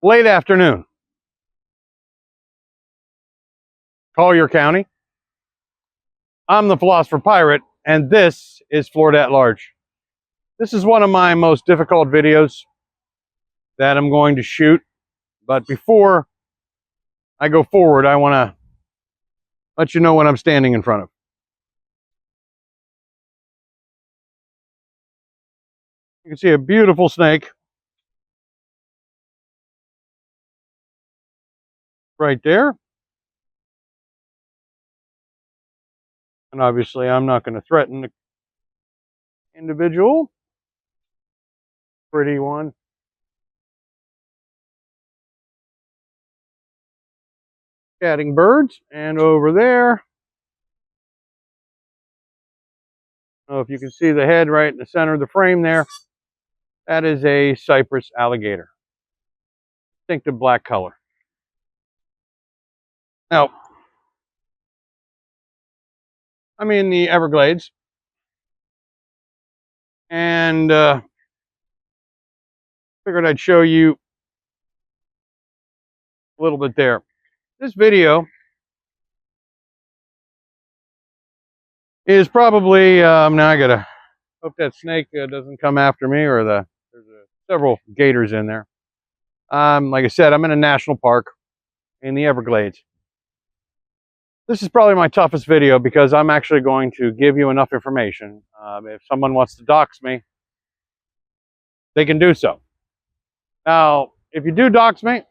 Late afternoon, Collier County. I'm the Philosopher Pirate, and this is Florida at Large. This is one of my most difficult videos that I'm going to shoot, but before I go forward, I want to let you know what I'm standing in front of. You can see a beautiful snake right there. And obviously, I'm not going to threaten the individual. Pretty one. Catting birds. And over there, I don't know if you can see the head right in the center of the frame there. That is a cypress alligator. Distinctive black color. Now, I'm in the Everglades, and figured I'd show you a little bit there. This video is probably, now I gotta hope that snake doesn't come after me, or there's several gators in there. Like I said, I'm in a national park in the Everglades. This is probably my toughest video because I'm actually going to give you enough information. If someone wants to dox me, they can do so. Now, if you do dox me,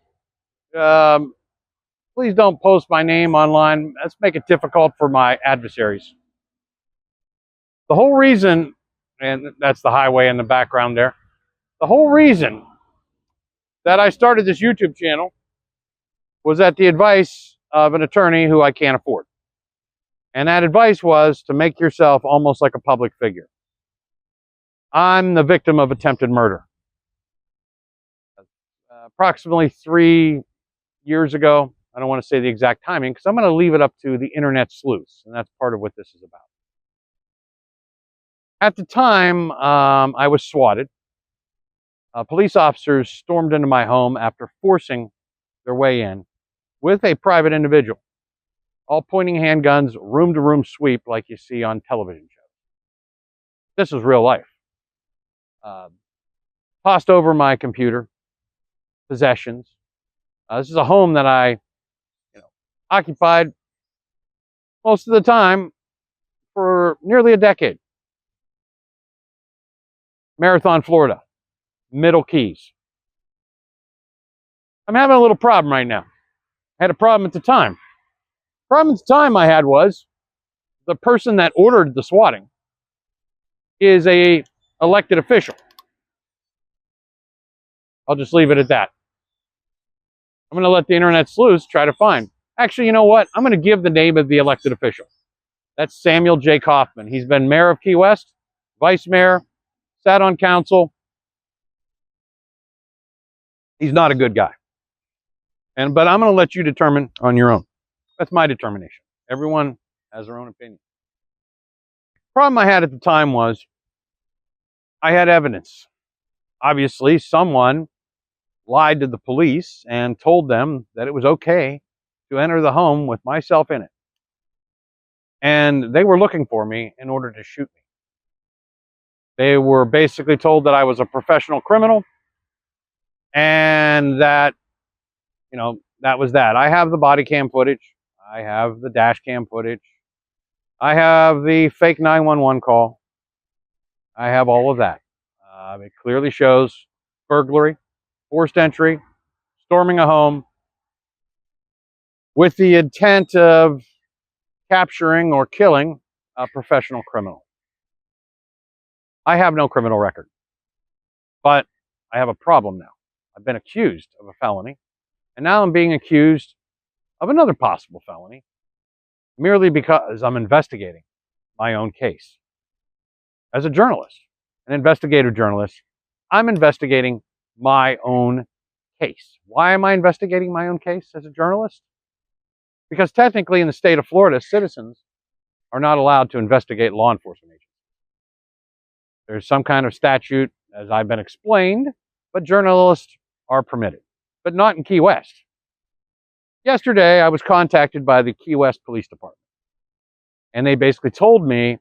please don't post my name online. Let's make it difficult for my adversaries. The whole reason, and that's the highway in the background there, the whole reason that I started this YouTube channel was at the advice of an attorney who I can't afford. And that advice was to make yourself almost like a public figure. I'm the victim of attempted murder. Approximately 3 years ago, I don't want to say the exact timing because I'm going to leave it up to the internet sleuths, and that's part of what this is about. At the time, I was swatted. Police officers stormed into my home after forcing their way in with a private individual, all pointing handguns, room-to-room sweep like you see on television shows. This is real life. Tossed over my computer, possessions. This is a home that I occupied most of the time for nearly a decade. Marathon, Florida, Middle Keys. I'm having a little problem right now. I had a problem at the time. The problem at the time I had was the person that ordered the swatting is a elected official. I'll just leave it at that. I'm going to let the internet sleuths try to find. Actually, you know what? I'm going to give the name of the elected official. That's Samuel J. Kaufman. He's been mayor of Key West, vice mayor, sat on council. He's not a good guy. But I'm going to let you determine on your own. That's my determination. Everyone has their own opinion. The problem I had at the time was I had evidence. Obviously, someone lied to the police and told them that it was okay to enter the home with myself in it. And they were looking for me in order to shoot me. They were basically told that I was a professional criminal and that, that was that. I have the body cam footage. I have the dash cam footage. I have the fake 911 call. I have all of that. It clearly shows burglary, forced entry, storming a home with the intent of capturing or killing a professional criminal. I have no criminal record, but I have a problem now. I've been accused of a felony, and now I'm being accused of another possible felony merely because I'm investigating my own case. As a journalist, an investigative journalist, I'm investigating my own case. Why am I investigating my own case as a journalist? Because technically in the state of Florida, citizens are not allowed to investigate law enforcement agencies. There's some kind of statute, as I've been explained, but journalists are permitted. but not in Key West. Yesterday, I was contacted by the Key West Police Department, and they basically told me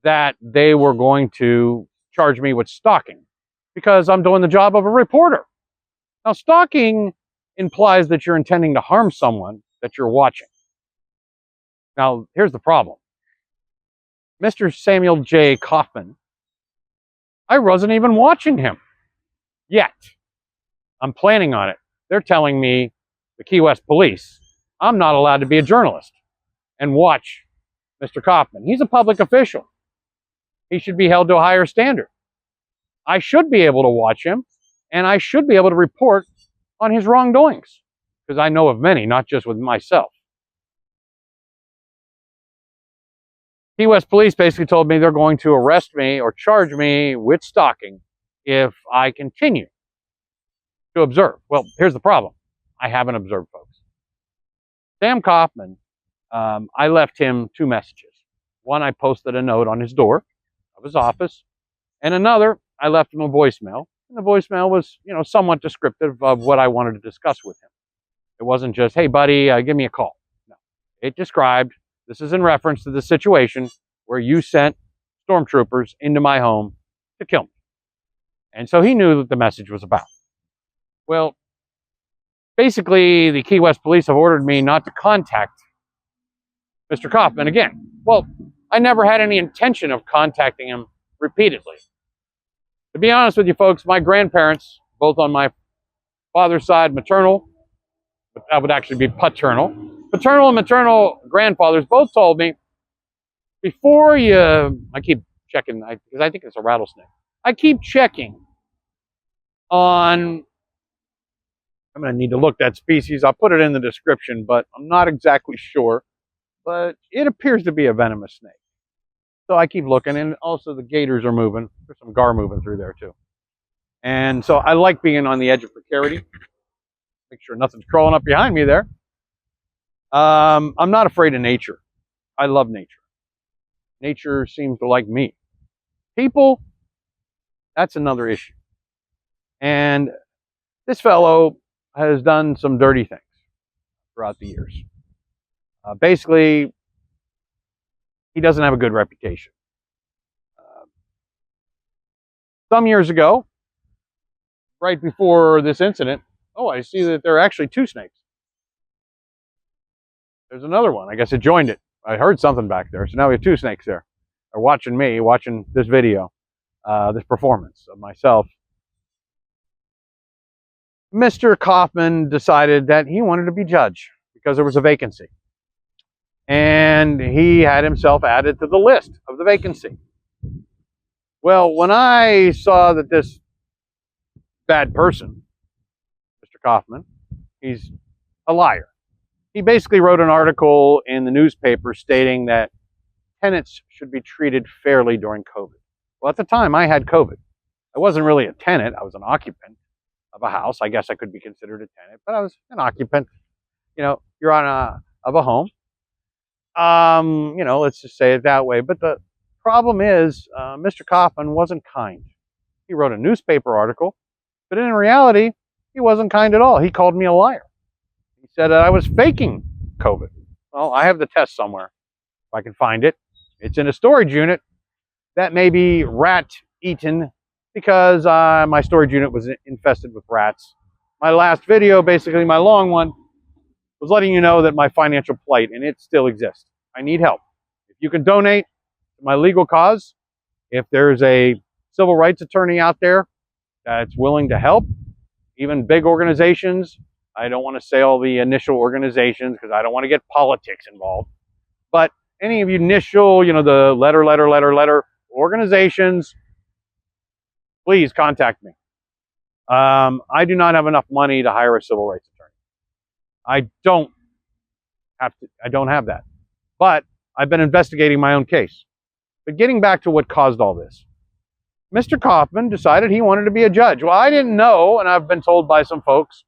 that they were going to charge me with stalking because I'm doing the job of a reporter. Now, stalking implies that you're intending to harm someone that you're watching. Now, here's the problem. Mr. Samuel J. Kaufman, I wasn't even watching him yet. I'm planning on it. They're telling me, the Key West Police, I'm not allowed to be a journalist and watch Mr. Kaufman. He's a public official. He should be held to a higher standard. I should be able to watch him, and I should be able to report on his wrongdoings, because I know of many, not just with myself. Key West Police basically told me they're going to arrest me or charge me with stalking if I continue to observe. Well, here's the problem. I haven't observed, folks. Sam Kaufman, I left him 2 messages. One, I posted a note on his door of his office, and another, I left him a voicemail. And the voicemail was, somewhat descriptive of what I wanted to discuss with him. It wasn't just, hey, buddy, give me a call. No. It described, this is in reference to the situation where you sent stormtroopers into my home to kill me. And so he knew what the message was about. Well, basically, the Key West Police have ordered me not to contact Mr. Kaufman again. Well, I never had any intention of contacting him repeatedly. To be honest with you folks, my grandparents, both on my father's side, maternal, but that would actually be paternal, paternal and maternal grandfathers both told me, before you, I keep checking, because I think it's a rattlesnake. I keep checking on, I'm going to need to look that species. I'll put it in the description, but I'm not exactly sure. But it appears to be a venomous snake. So I keep looking, and also the gators are moving. There's some gar moving through there too. And so I like being on the edge of precarity. Make sure nothing's crawling up behind me there. I'm not afraid of nature. I love nature. Nature seems to like me. People, that's another issue. And this fellow has done some dirty things throughout the years. Basically, he doesn't have a good reputation. Some years ago, right before this incident, oh, I see that there are actually 2 snakes. There's another one. I guess it joined it. I heard something back there. So now we have 2 snakes there. They're watching me, watching this video, this performance of myself. Mr. Kaufman decided that he wanted to be judge because there was a vacancy. And he had himself added to the list of the vacancy. Well, when I saw that this bad person, Mr. Kaufman, he's a liar. He basically wrote an article in the newspaper stating that tenants should be treated fairly during COVID. Well, at the time, I had COVID. I wasn't really a tenant. I was an occupant of a house. I guess I could be considered a tenant, but I was an occupant. You're on of a home. Let's just say it that way. But the problem is, Mr. Kaufman wasn't kind. He wrote a newspaper article, but in reality, he wasn't kind at all. He called me a liar. He said that I was faking COVID. Well, I have the test somewhere, if I can find it. It's in a storage unit that may be rat-eaten because my storage unit was infested with rats. My last video, basically my long one, was letting you know that my financial plight, and it still exists. I need help. If you can donate to my legal cause, if there's a civil rights attorney out there that's willing to help, even big organizations, I don't want to say all the initial organizations because I don't want to get politics involved, but any of you initial, the letter organizations, please contact me. I do not have enough money to hire a civil rights attorney. I don't have that. But I've been investigating my own case. But getting back to what caused all this. Mr. Kaufman decided he wanted to be a judge. Well, I didn't know, and I've been told by some folks,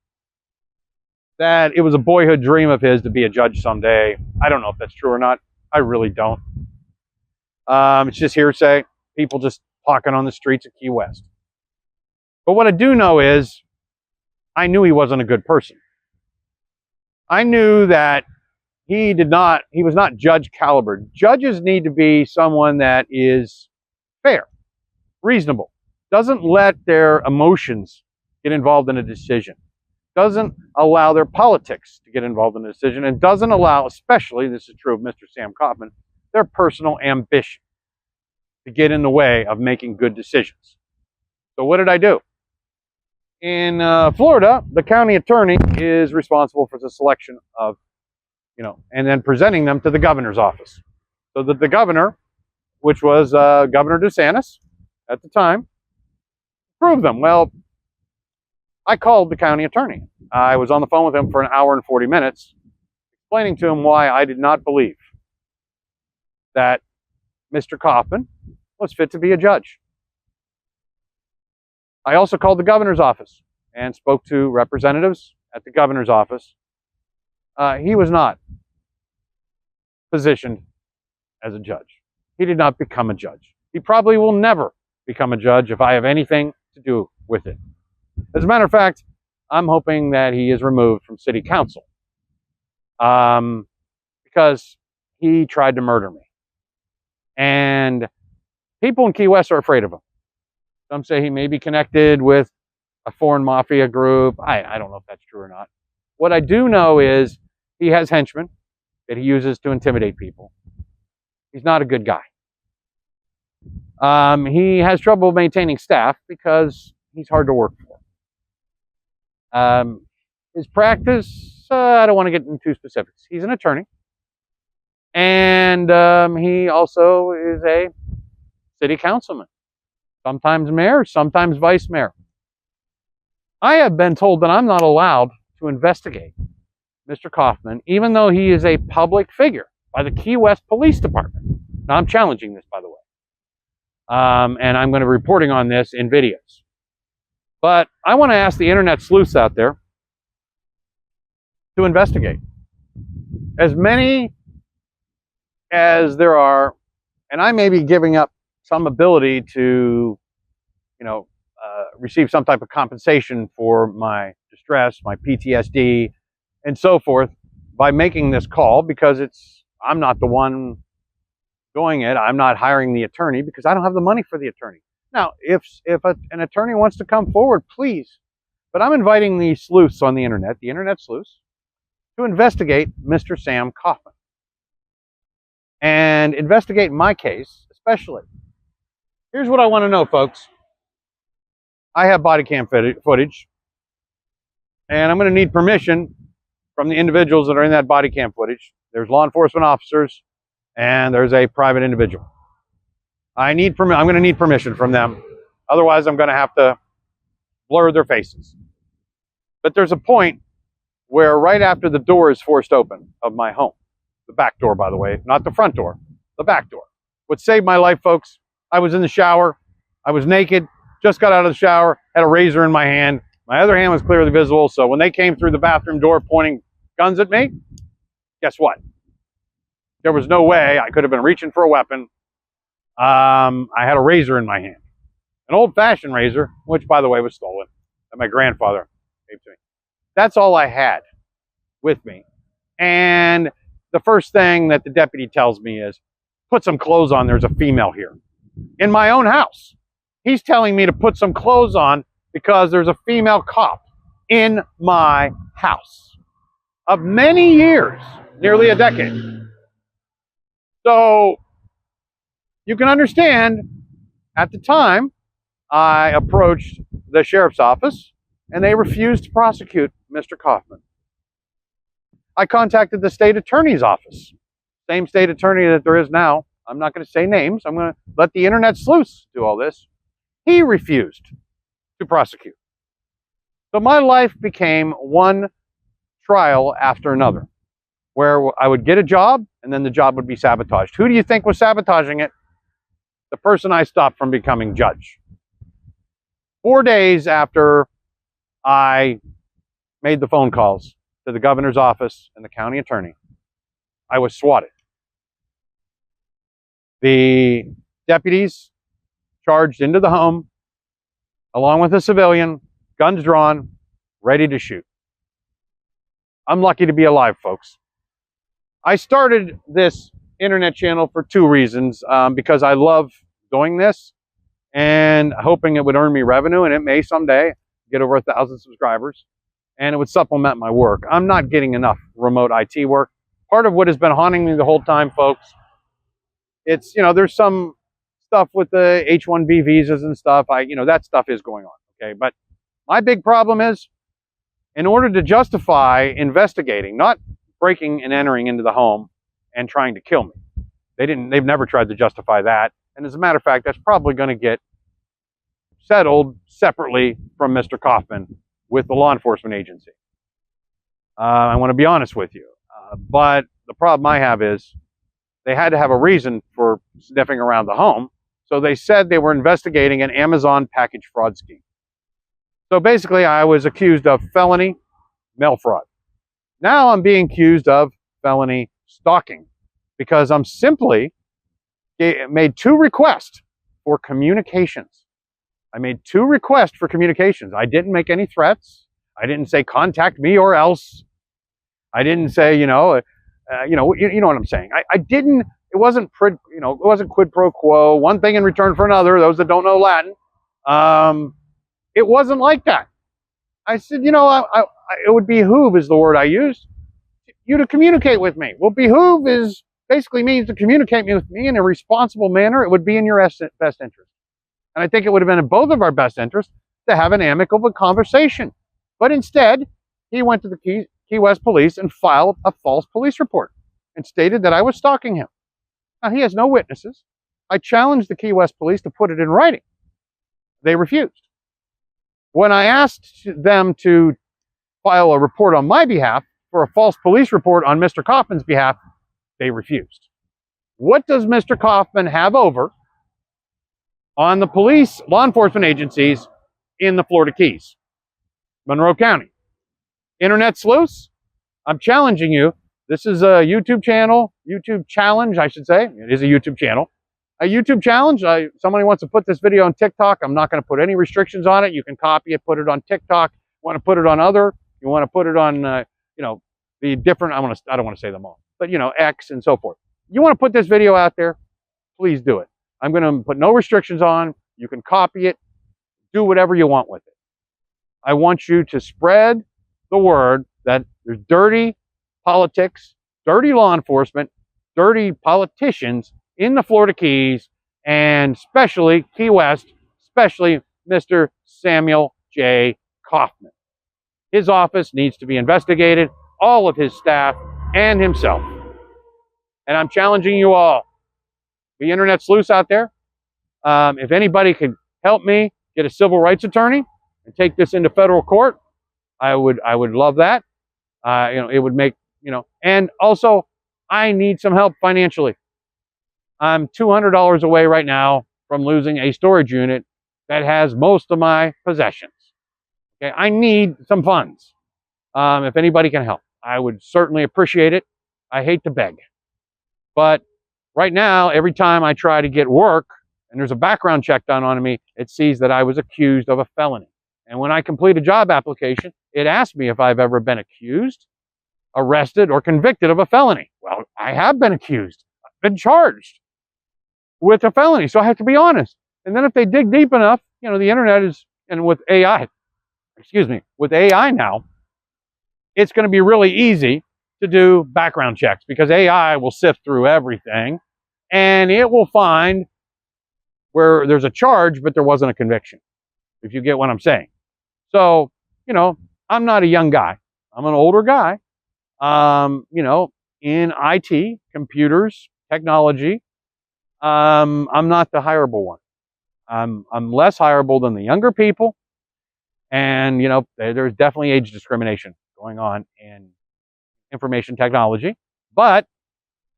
that it was a boyhood dream of his to be a judge someday. I don't know if that's true or not. I really don't. It's just hearsay. People just talking on the streets of Key West. But what I do know is, I knew he wasn't a good person. I knew that he was not judge caliber. Judges need to be someone that is fair, reasonable, doesn't let their emotions get involved in a decision, doesn't allow their politics to get involved in a decision, and doesn't allow, especially, this is true of Mr. Sam Kaufman, their personal ambition to get in the way of making good decisions. So what did I do? In Florida, the county attorney is responsible for the selection of, and then presenting them to the governor's office. So that the governor, which was Governor DeSantis at the time, approved them. Well, I called the county attorney. I was on the phone with him for an hour and 40 minutes, explaining to him why I did not believe that Mr. Kaufman was fit to be a judge. I also called the governor's office and spoke to representatives at the governor's office. He was not positioned as a judge. He did not become a judge. He probably will never become a judge if I have anything to do with it. As a matter of fact, I'm hoping that he is removed from city council because he tried to murder me. And people in Key West are afraid of him. Some say he may be connected with a foreign mafia group. I don't know if that's true or not. What I do know is he has henchmen that he uses to intimidate people. He's not a good guy. He has trouble maintaining staff because he's hard to work for. His practice, I don't want to get into specifics. He's an attorney. And he also is a city councilman. Sometimes mayor, sometimes vice mayor. I have been told that I'm not allowed to investigate Mr. Kaufman, even though he is a public figure by the Key West Police Department. Now, I'm challenging this, by the way. And I'm going to be reporting on this in videos. But I want to ask the internet sleuths out there to investigate. As many as there are, and I may be giving up some ability to, receive some type of compensation for my distress, my PTSD, and so forth by making this call, because I'm not the one doing it. I'm not hiring the attorney because I don't have the money for the attorney. Now, if an attorney wants to come forward, please. But I'm inviting the sleuths on the internet sleuths, to investigate Mr. Sam Kaufman. And investigate my case, especially. Here's what I want to know, folks. I have body cam footage, and I'm going to need permission from the individuals that are in that body cam footage. There's law enforcement officers, and there's a private individual. I'm going to need permission from them. Otherwise, I'm going to have to blur their faces. But there's a point where right after the door is forced open of my home, the back door, by the way, not the front door, the back door. What saved my life, folks, I was in the shower. I was naked, just got out of the shower, had a razor in my hand. My other hand was clearly visible, so when they came through the bathroom door pointing guns at me, guess what? There was no way I could have been reaching for a weapon. I had a razor in my hand. An old-fashioned razor, which, by the way, was stolen, that my grandfather gave to me. That's all I had with me. And the first thing that the deputy tells me is, put some clothes on, there's a female here. In my own house. He's telling me to put some clothes on because there's a female cop in my house. Of many years, nearly a decade. So, you can understand, at the time, I approached the sheriff's office and they refused to prosecute Mr. Kaufman. I contacted the state attorney's office, same state attorney that there is now. I'm not going to say names. I'm going to let the internet sleuths do all this. He refused to prosecute. So my life became one trial after another, where I would get a job and then the job would be sabotaged. Who do you think was sabotaging it? The person I stopped from becoming judge. 4 days after I made the phone calls to the governor's office and the county attorney, I was swatted. The deputies charged into the home, along with a civilian, guns drawn, ready to shoot. I'm lucky to be alive, folks. I started this internet channel for two reasons. Because I love doing this and hoping it would earn me revenue, and it may someday get over 1,000 subscribers, and it would supplement my work. I'm not getting enough remote IT work. Part of what has been haunting me the whole time, folks, it's, there's some stuff with the H-1B visas and stuff. That stuff is going on, okay? But my big problem is, in order to justify investigating, not breaking and entering into the home and trying to kill me. They've never tried to justify that. And as a matter of fact, that's probably going to get settled separately from Mr. Kaufman with the law enforcement agency. I want to be honest with you. But the problem I have is they had to have a reason for sniffing around the home. So they said they were investigating an Amazon package fraud scheme. So basically, I was accused of felony mail fraud. Now I'm being accused of felony stalking because I'm simply made two requests for communications. I made two requests for communications. I didn't make any threats. I didn't say contact me or else. I didn't say, you know what I'm saying. I didn't. It wasn't it wasn't quid pro quo. One thing in return for another. Those that don't know Latin. It wasn't like that. I said, it would behoove is the word I used, you to communicate with me. Well, behoove basically means to communicate with me in a responsible manner. It would be in your best interest. And I think it would have been in both of our best interests to have an amicable conversation. But instead, he went to the Key West police and filed a false police report and stated that I was stalking him. Now, he has no witnesses. I challenged the Key West police to put it in writing. They refused. When I asked them to file a report on my behalf for a false police report on Mr. Kaufman's behalf, they refused. What does Mr. Kaufman have over on the police, law enforcement agencies in the Florida Keys, Monroe County? Internet sleuths? I'm challenging you. This is a YouTube channel, YouTube challenge, I should say. It is a YouTube channel. A YouTube challenge. Somebody wants to put this video on TikTok. I'm not going to put any restrictions on it. You can copy it, put it on TikTok. You want to put it on you want to put it on, the different, I don't want to say them all, but, X and so forth. You want to put this video out there, please do it. I'm going to put no restrictions on. You can copy it, do whatever you want with it. I want you to spread the word that there's dirty politics, dirty law enforcement, dirty politicians in the Florida Keys, and especially Key West, especially Mr. Samuel J. Kaufman. His office needs to be investigated, all of his staff, and himself. And I'm challenging you all, the internet sleuths out there, if anybody could help me get a civil rights attorney and take this into federal court, I would love that. It would make, and also I need some help financially. I'm $200 away right now from losing a storage unit that has most of my possessions. Okay, I need some funds. If anybody can help, I would certainly appreciate it. I hate to beg. But right now, every time I try to get work and there's a background check done on me, it sees that I was accused of a felony. And when I complete a job application, it asks me if I've ever been accused, arrested, or convicted of a felony. Well, I have been accused. I've been charged with a felony. So I have to be honest. And then if they dig deep enough, the internet is, and with AI now, it's going to be really easy to do background checks because AI will sift through everything and it will find where there's a charge, but there wasn't a conviction, if you get what I'm saying. So, I'm not a young guy. I'm an older guy, in IT, computers, technology. I'm not the hireable one. I'm less hireable than the younger people. And, there's definitely age discrimination going on in information technology. But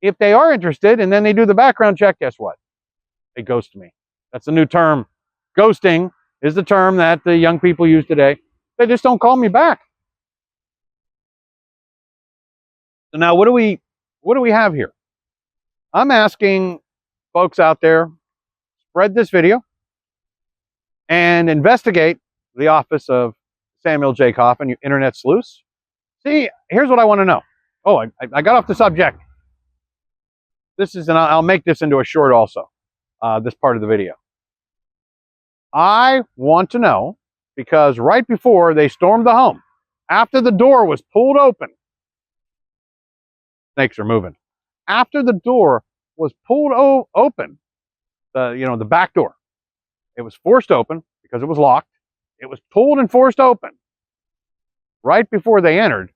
if they are interested and then they do the background check, guess what? They ghost me. That's the new term. Ghosting is the term that the young people use today. They just don't call me back. So now what do we have here? I'm asking folks out there, spread this video and investigate the office of Samuel J. Coffin, you internet sleuths. See, here's what I want to know. Oh, I got off the subject. This is, and I'll make this into a short also, this part of the video. I want to know, because right before they stormed the home, after the door was pulled open, snakes are moving. After the door was pulled open, the back door, it was forced open because it was locked. It was pulled and forced open. Right before they entered,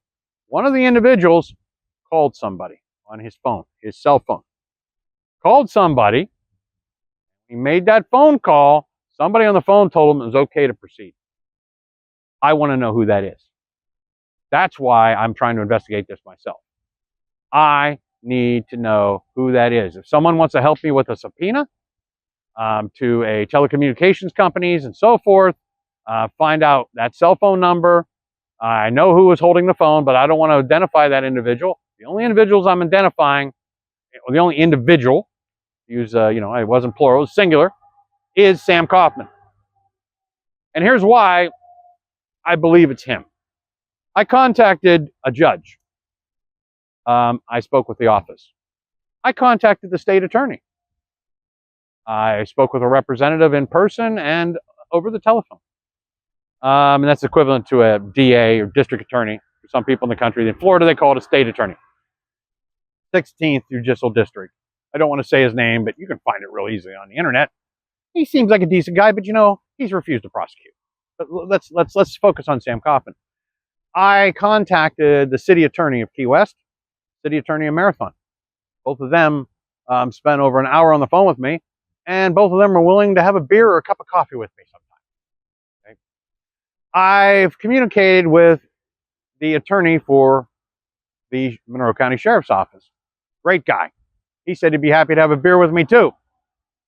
one of the individuals called somebody on his phone, his cell phone. Called somebody. He made that phone call. Somebody on the phone told him it was okay to proceed. I want to know who that is. That's why I'm trying to investigate this myself. I need to know who that is. If someone wants to help me with a subpoena to a telecommunications companies and so forth, find out that cell phone number. I know who was holding the phone, but I don't want to identify that individual. The only individuals I'm identifying, or the only individual, use it wasn't plural, it was singular, is Sam Kaufman. And here's why I believe it's him. I contacted a judge. I spoke with the office. I contacted the state attorney. I spoke with a representative in person and over the telephone. And that's equivalent to a DA or district attorney for some people in the country. In Florida, they call it a state attorney. 16th Judicial District. I don't want to say his name, but you can find it real easily on the internet. He seems like a decent guy, but he's refused to prosecute. But let's focus on Sam Kaufman. I contacted the city attorney of Key West, city attorney of Marathon. Both of them spent over an hour on the phone with me, and both of them are willing to have a beer or a cup of coffee with me sometime. Okay? I've communicated with the attorney for the Monroe County Sheriff's Office. Great guy. He said he'd be happy to have a beer with me too.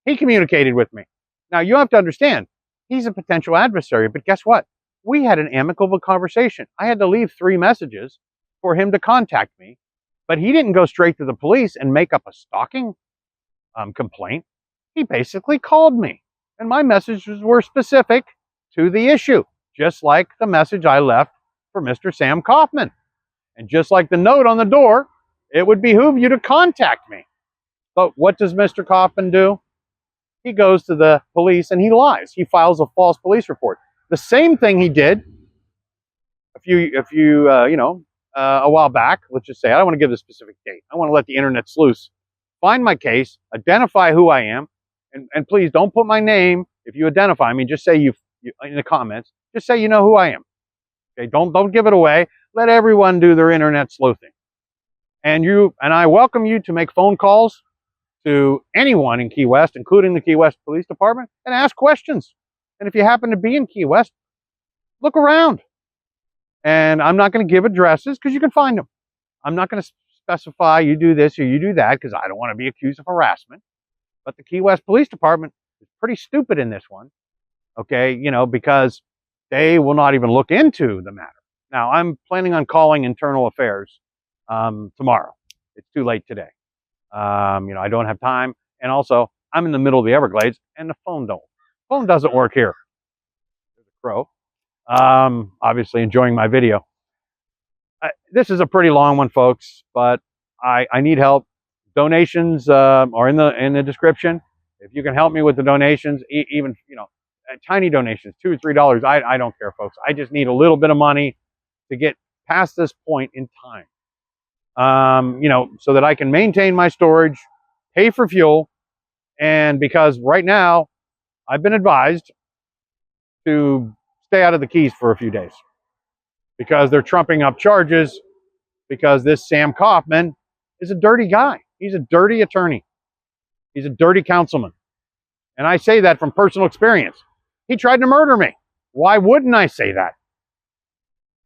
He communicated with me. Now you have to understand, he's a potential adversary, but guess what? We had an amicable conversation. I had to leave 3 messages for him to contact me, but he didn't go straight to the police and make up a stalking complaint. He basically called me, and my messages were specific to the issue, just like the message I left for Mr. Sam Kaufman. And just like the note on the door, it would behoove you to contact me. But what does Mr. Kaufman do? He goes to the police and he lies. He files a false police report. The same thing he did a while back. Let's just say, I don't want to give a specific date. I want to let the internet sleuths find my case, identify who I am, and please don't put my name. If you identify me, just say you in the comments. Just say you know who I am. Okay, don't give it away. Let everyone do their internet sleuthing. And I welcome you to make phone calls to anyone in Key West, including the Key West Police Department, and ask questions. And if you happen to be in Key West, look around. And I'm not going to give addresses because you can find them. I'm not going to specify you do this or you do that because I don't want to be accused of harassment. But the Key West Police Department is pretty stupid in this one, okay, because they will not even look into the matter. Now, I'm planning on calling Internal Affairs tomorrow. It's too late today. I don't have time. And also, I'm in the middle of the Everglades, and the phone doesn't work here. There's a crow. Obviously enjoying my video. This is a pretty long one, folks, but I need help. Donations are in the description. If you can help me with the donations, even tiny donations, $2 or $3, I don't care, folks. I just need a little bit of money to get past this point in time. So that I can maintain my storage, pay for fuel, and because right now I've been advised to stay out of the Keys for a few days because they're trumping up charges because this Sam Kaufman is a dirty guy. He's a dirty attorney. He's a dirty councilman. And I say that from personal experience. He tried to murder me. Why wouldn't I say that?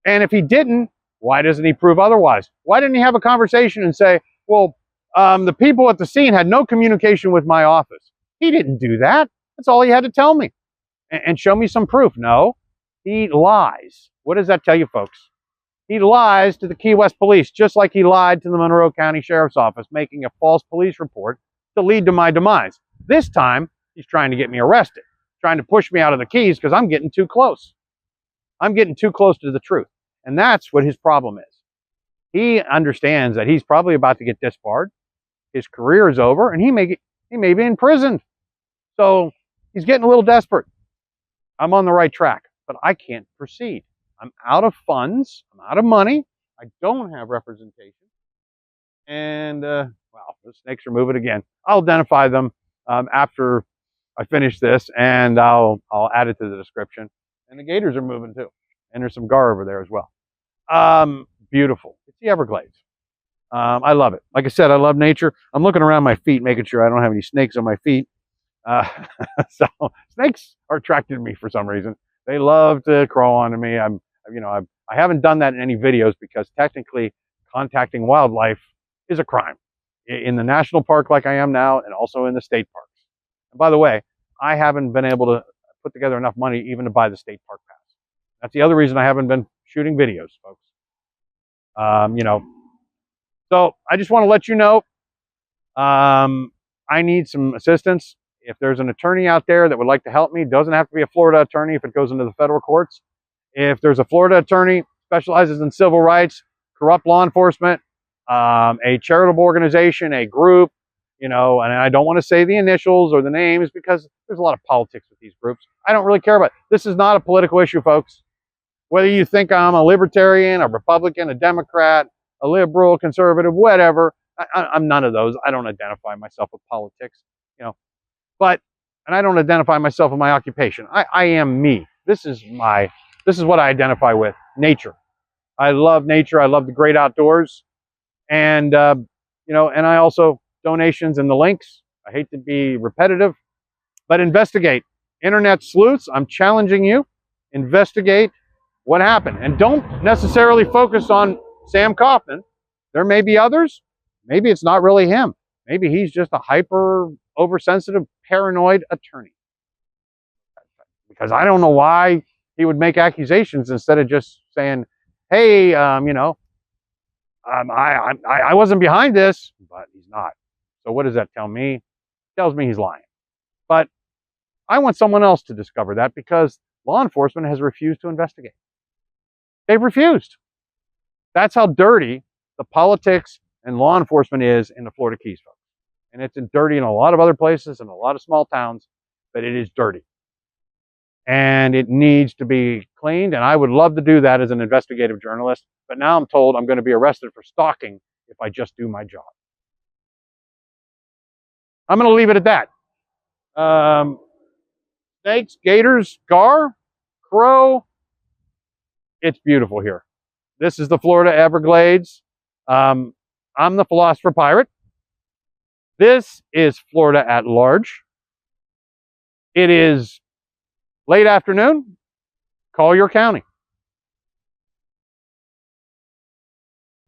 And if he didn't, why doesn't he prove otherwise? Why didn't he have a conversation and say, well, the people at the scene had no communication with my office? He didn't do that. That's all he had to tell me. And show me some proof. No, he lies. What does that tell you, folks? He lies to the Key West Police, just like he lied to the Monroe County Sheriff's Office, making a false police report to lead to my demise. This time, he's trying to get me arrested, trying to push me out of the Keys because I'm getting too close. I'm getting too close to the truth. And that's what his problem is. He understands that he's probably about to get disbarred. His career is over, and he may be imprisoned. So he's getting a little desperate. I'm on the right track, but I can't proceed. I'm out of funds. I'm out of money. I don't have representation. And, wow, the snakes are moving again. I'll identify them after I finish this, and I'll add it to the description. And the gators are moving too. And there's some gar over there as well. Beautiful. It's the Everglades. I love it. Like I said, I love nature. I'm looking around my feet, making sure I don't have any snakes on my feet. So snakes are attracted to me for some reason. They love to crawl onto me. I haven't done that in any videos because technically contacting wildlife is a crime in the national park like I am now, and also in the state parks. And by the way, I haven't been able to put together enough money even to buy the state park pass. That's the other reason I haven't been shooting videos, folks. So I just want to let you know, I need some assistance. If there's an attorney out there that would like to help me, doesn't have to be a Florida attorney if it goes into the federal courts. If there's a Florida attorney, specializes in civil rights, corrupt law enforcement, a charitable organization, a group, and I don't want to say the initials or the names because there's a lot of politics with these groups. I don't really care about it. This is not a political issue, folks. Whether you think I'm a libertarian, a Republican, a Democrat, a liberal, conservative, whatever, I'm none of those. I don't identify myself with politics, and I don't identify myself with my occupation. I am me. This is what I identify with, nature. I love nature. I love the great outdoors. And, and I also, donations and the links. I hate to be repetitive, but investigate. Internet sleuths, I'm challenging you. Investigate what happened. And don't necessarily focus on Sam Kaufman. There may be others. Maybe it's not really him. Maybe he's just a hyper, oversensitive, paranoid attorney. Because I don't know why he would make accusations instead of just saying, hey, I wasn't behind this, but he's not. So what does that tell me? It tells me he's lying. But I want someone else to discover that because law enforcement has refused to investigate. They've refused. That's how dirty the politics and law enforcement is in the Florida Keys, folks. And it's dirty in a lot of other places and a lot of small towns, but it is dirty. And it needs to be cleaned, and I would love to do that as an investigative journalist, but now I'm told I'm going to be arrested for stalking if I just do my job. I'm going to leave it at that. Snakes, gators, gar, crow. It's beautiful here. This is the Florida Everglades. I'm the Philosopher Pirate. This is Florida at large. It is late afternoon, Collier County.